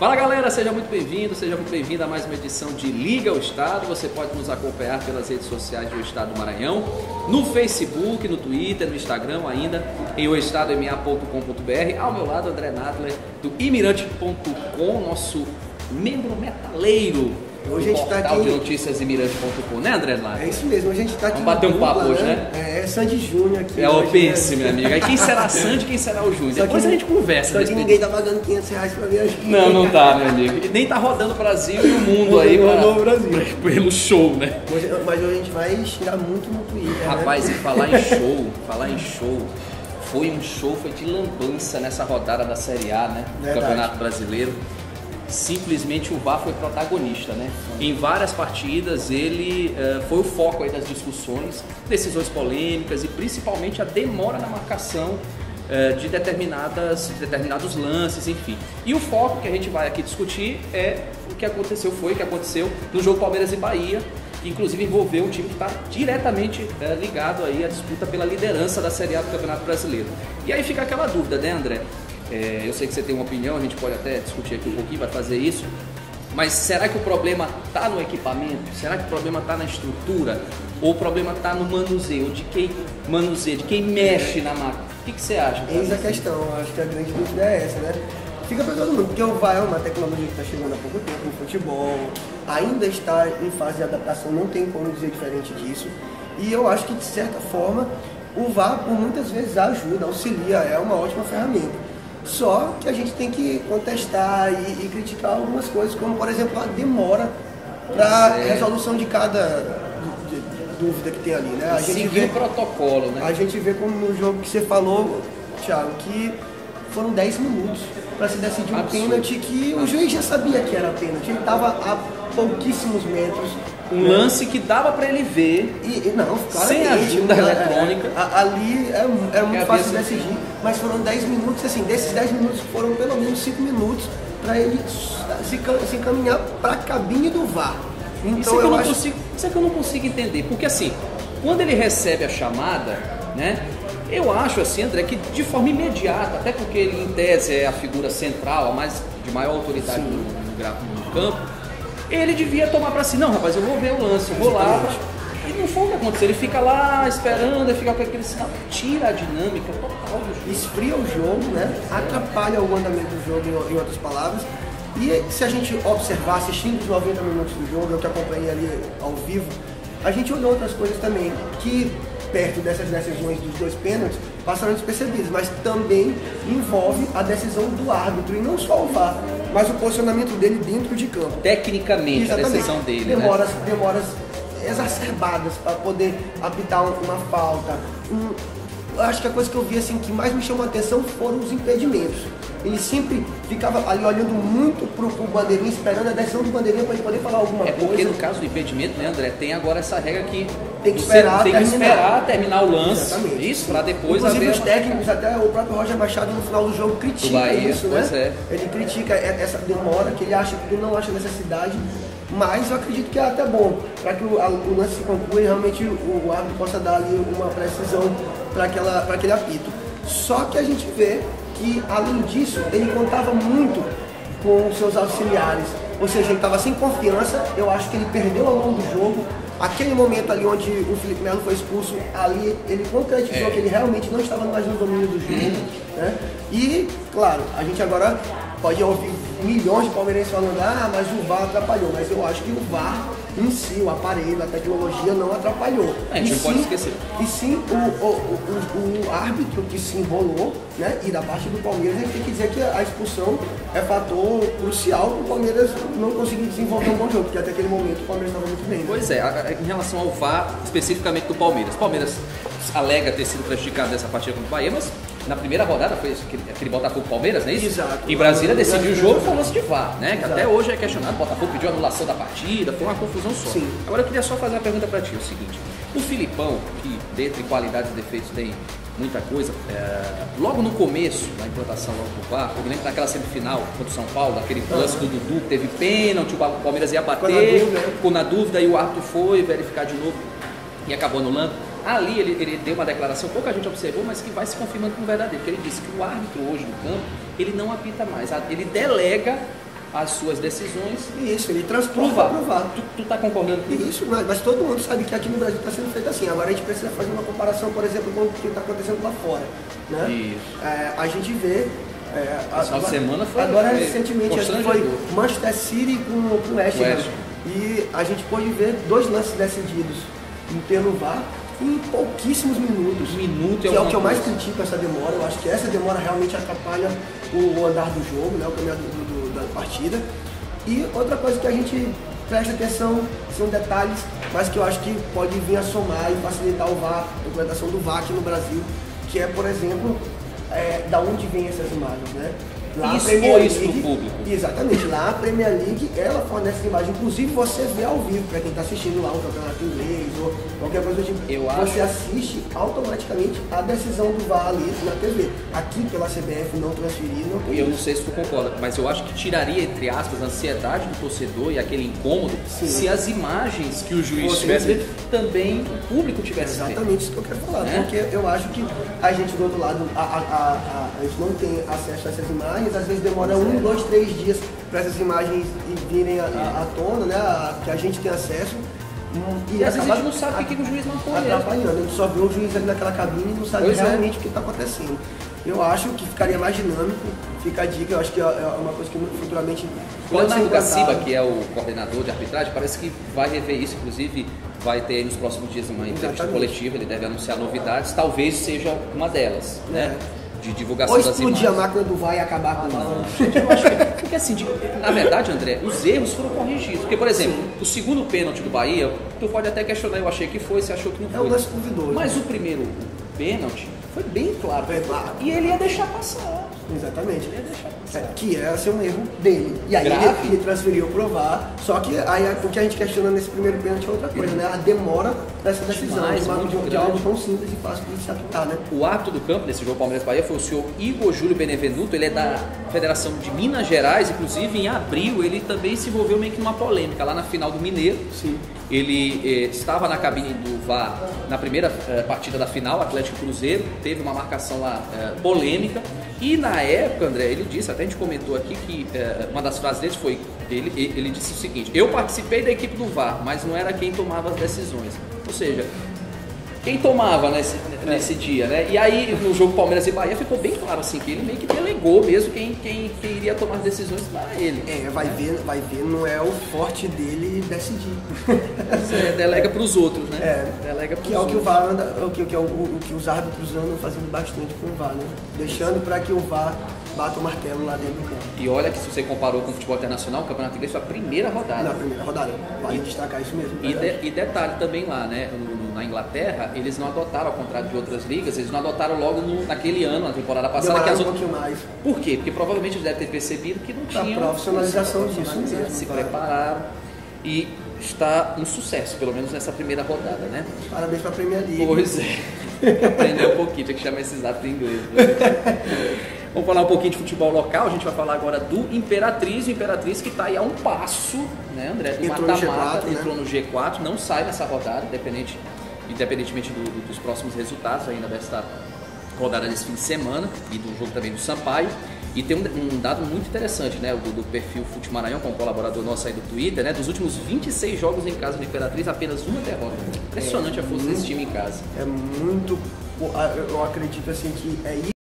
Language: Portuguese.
Fala galera, seja muito bem-vindo a mais uma edição de Liga ao Estado. Você pode nos acompanhar pelas redes sociais do Estado do Maranhão, no Facebook, no Twitter, no Instagram ainda, em oestadoma.com.br. Ao meu lado, André Nadler, do imirante.com, nosso membro metaleiro. Hoje a gente está aqui de notícias imirante.com, né, André Nadler? É isso mesmo, hoje a gente está aqui. Vamos bater um papo hoje, né? É Sandy Júnior aqui. É o pense, minha amiga. E quem será a Sandy e quem será o Júnior? Depois a gente conversa. Só que ninguém tá pagando R$500 pra vir aqui. Não tá, meu amigo. E nem tá rodando o Brasil e o mundo aí pelo show, né? Mas hoje a gente vai xingar muito no Twitter. Rapaz, né? E falar em show, foi de lambança nessa rodada da Série A, né? Do Campeonato Brasileiro. Simplesmente o VAR foi protagonista, né? Em várias partidas ele foi o foco aí das discussões, decisões polêmicas e principalmente a demora na marcação de determinados lances, enfim. E o foco que a gente vai aqui discutir é o que aconteceu no jogo Palmeiras e Bahia, que inclusive envolveu um time que está diretamente ligado aí à disputa pela liderança da Série A do Campeonato Brasileiro. E aí fica aquela dúvida, né, André? Eu sei que você tem uma opinião, a gente pode até discutir aqui um pouquinho, vai fazer isso, mas será que o problema está no equipamento? Será que o problema está na estrutura? Ou o problema está no manuseio, de quem mexe na máquina? O que você acha? Eis a questão, acho que a grande dúvida é essa, né? Fica para todo mundo, porque o VAR é uma tecnologia que está chegando há pouco tempo no futebol, ainda está em fase de adaptação, não tem como dizer diferente disso, e eu acho que de certa forma o VAR por muitas vezes ajuda, auxilia, é uma ótima ferramenta. Só que a gente tem que contestar e criticar algumas coisas, como por exemplo a demora para resolução de cada dúvida que tem ali, né? A gente vê o protocolo, né? A gente vê como no jogo que você falou, Thiago, que foram 10 minutos para se decidir um pênalti que o juiz já sabia que era pênalti, ele estava a pouquíssimos metros. Um lance que dava para ele ver, não, sem ajuda eletrônica. Ali era muito fácil de decidir, mas foram 10 minutos, assim, desses 10 minutos foram pelo menos 5 minutos para ele se encaminhar para a cabine do VAR. Então isso é que eu não consigo entender, porque assim, quando ele recebe a chamada, né, eu acho assim, André, que de forma imediata, até porque ele em tese é a figura central, de maior autoridade no campo, ele devia tomar para si, não rapaz, eu vou ver o lance, eu vou lá. E não foi o que aconteceu, ele fica lá esperando, ele fica com aquele sinal, tira a dinâmica total do jogo. Esfria o jogo, né? Atrapalha o andamento do jogo, em outras palavras. E se a gente observar, assistindo os 90 minutos do jogo, eu que acompanhei ali ao vivo, a gente olhou outras coisas também, que perto dessas decisões dos dois pênaltis, passaram despercebidas, mas também envolve a decisão do árbitro, e não só o VAR, mas o posicionamento dele dentro de campo. Tecnicamente, exatamente. A decisão dele, demoras exacerbadas para poder apitar uma falta. Acho que a coisa que eu vi assim, que mais me chamou a atenção foram os impedimentos. Ele sempre ficava ali olhando muito pro bandeirinha, esperando a decisão do bandeirinha para ele poder falar alguma coisa. É porque no caso do impedimento, né, André, tem agora essa regra que tem que esperar terminar o lance. Exatamente. Isso, para depois inclusive os técnicos, até o próprio Roger Machado no final do jogo critica isso, né? Ele critica essa demora, que ele acha que não acha necessidade, mas eu acredito que é até bom, para que o lance se conclua e realmente o árbitro possa dar ali uma precisão para aquele apito. Só que a gente vê que, além disso, ele contava muito com os seus auxiliares, ou seja, ele estava sem confiança. Eu acho que ele perdeu ao longo do jogo. Aquele momento ali onde o Felipe Melo foi expulso, ali ele concretizou que ele realmente não estava mais no domínio do jogo, né? E, claro, a gente agora pode ouvir milhões de palmeirenses falando, mas o VAR atrapalhou, mas eu acho que o VAR em si, o aparelho, a tecnologia não atrapalhou. A gente não pode esquecer. E sim o árbitro que se enrolou, né? E da parte do Palmeiras, a gente tem que dizer que a expulsão é fator crucial para o Palmeiras não conseguir desenvolver um bom jogo, porque até aquele momento o Palmeiras estava muito bem. Né? Pois é, em relação ao VAR, especificamente do Palmeiras. O Palmeiras alega ter sido prejudicado nessa partida contra o Bahia, mas na primeira rodada foi aquele Botafogo-Palmeiras, não é isso? Exato. Em Brasília decidiu o jogo com lance de VAR, né? Que até hoje é questionado. O Botafogo pediu anulação da partida, foi uma confusão só. Sim. Agora eu queria só fazer uma pergunta para ti, o seguinte. O Filipão, que dentre qualidades e defeitos tem muita coisa, logo no começo, na implantação do VAR, eu me lembro daquela semifinal contra o São Paulo, aquele lance do Dudu, teve pênalti, o Palmeiras ia bater, ficou na dúvida, e o árbitro foi verificar de novo e acabou anulando. Ali ele deu uma declaração, pouca gente observou, mas que vai se confirmando como verdadeiro, porque ele disse que o árbitro hoje no campo, ele não apita mais, ele delega as suas decisões. Isso, ele transporta para o VAR. Tu tá concordando com isso? Mas todo mundo sabe que aqui no Brasil está sendo feito assim. Agora a gente precisa fazer uma comparação, por exemplo, com o que está acontecendo lá fora. Né? Isso. A gente vê... Essa semana foi... Agora, recentemente, acho que foi Manchester City com o West Ham. E a gente pôde ver 2 lances decididos pelo VAR em pouquíssimos minutos. Que é o que eu mais critico, essa demora. Eu acho que essa demora realmente atrapalha o andar do jogo, né? O caminhar da partida. E outra coisa que a gente presta atenção são detalhes, mas que eu acho que pode vir a somar e facilitar o VAR, a implementação do VAR aqui no Brasil, que é, por exemplo, da onde vêm essas imagens, né? Lá isso foi isso pro público. Exatamente, lá a Premier League, ela fornece essa imagem, inclusive você vê ao vivo, para quem está assistindo lá o campeonato inglês ou qualquer coisa do tipo, você assiste automaticamente a decisão do VAR ali na TV. Aqui pela CBF não transferir, não tem. Eu não sei se tu concorda, mas eu acho que tiraria, entre aspas, a ansiedade do torcedor e aquele incômodo, se as imagens que o juiz tivesse feito, também o público tivesse feito. Exatamente isso que eu quero falar, porque eu acho que a gente do outro lado, a gente não tem acesso a essas imagens. Às vezes demora 1, 2, 3 dias para essas imagens virem à tona, né? Que a gente tem acesso. E às vezes a gente não sabe o que o juiz não foi. Atrapalhando. A gente só vê o juiz ali naquela cabine e não sabe realmente o que está acontecendo. Eu acho que ficaria mais dinâmico, fica a dica, eu acho que é uma coisa que futuramente o Leonardo Gaciba, que é o coordenador de arbitragem, parece que vai rever isso, inclusive vai ter nos próximos dias uma entrevista coletiva, ele deve anunciar novidades, talvez seja uma delas, né? De divulgação das imagens. Ou explodir a máquina do VAR e acabar com o eu acho que, porque assim, na verdade, André, os erros foram corrigidos. Porque, por exemplo, o segundo pênalti do Bahia, tu pode até questionar, eu achei que foi, você achou que não foi. É um lance duvidoso. Mas o primeiro pênalti foi bem claro. E ele ia deixar passar. Exatamente. Ele ia deixar passar. Que ia ser um erro dele. E aí ele transferiu pro VAR. Só que aí o que a gente questiona nesse primeiro pênalti é outra coisa, né? A demora dessa decisão. De algo tão simples e fácil de se aplicar, né? O árbitro do campo desse jogo Palmeiras-Bahia foi o senhor Igor Júlio Benevenuto. Ele é da Federação de Minas Gerais. Inclusive, em abril, ele também se envolveu meio que numa polêmica lá na final do Mineiro. Sim. Ele estava na cabine do VAR na primeira partida da final, Atlético Cruzeiro, teve uma marcação lá polêmica, e na época, André, ele disse, até a gente comentou aqui que uma das frases dele foi, ele disse o seguinte: eu participei da equipe do VAR, mas não era quem tomava as decisões. Ou seja, quem tomava nesse dia, né? E aí no jogo Palmeiras e Bahia ficou bem claro assim, que ele meio que delegou mesmo quem iria tomar as decisões para ele. Vai ver, não é o forte dele decidir. Delega para os outros, né? Delega pros que é o que o VAR o que os árbitros andam fazendo bastante com o VAR, né? Deixando para que o VAR bata o martelo lá dentro do campo. E olha que se você comparou com o futebol internacional, o Campeonato Inglês foi a primeira rodada. Na primeira rodada, vale destacar isso mesmo. E detalhe também lá, né? Na Inglaterra, eles não adotaram, ao contrário de outras ligas, eles não adotaram logo naquele ano, na temporada passada. Demoraram um pouquinho mais. Por quê? Porque provavelmente eles devem ter percebido que não tinha profissionalização disso mesmo. Se prepararam e está um sucesso, pelo menos nessa primeira rodada, né? Parabéns para a Premier League. Pois é. Aprendeu um pouquinho, tinha que chamar esses atos em inglês. Vamos falar um pouquinho de futebol local, a gente vai falar agora do Imperatriz, o Imperatriz que está aí a um passo, né, André, do mata-mata, entrou no G4, não sai nessa rodada, independentemente dos próximos resultados ainda desta rodada desse fim de semana e do jogo também do Sampaio. E tem um dado muito interessante, né, do perfil Fute Maranhão, que é um colaborador nosso aí do Twitter, né, dos últimos 26 jogos em casa do Imperatriz, apenas uma derrota. Impressionante a força desse time em casa. É muito, eu acredito assim que é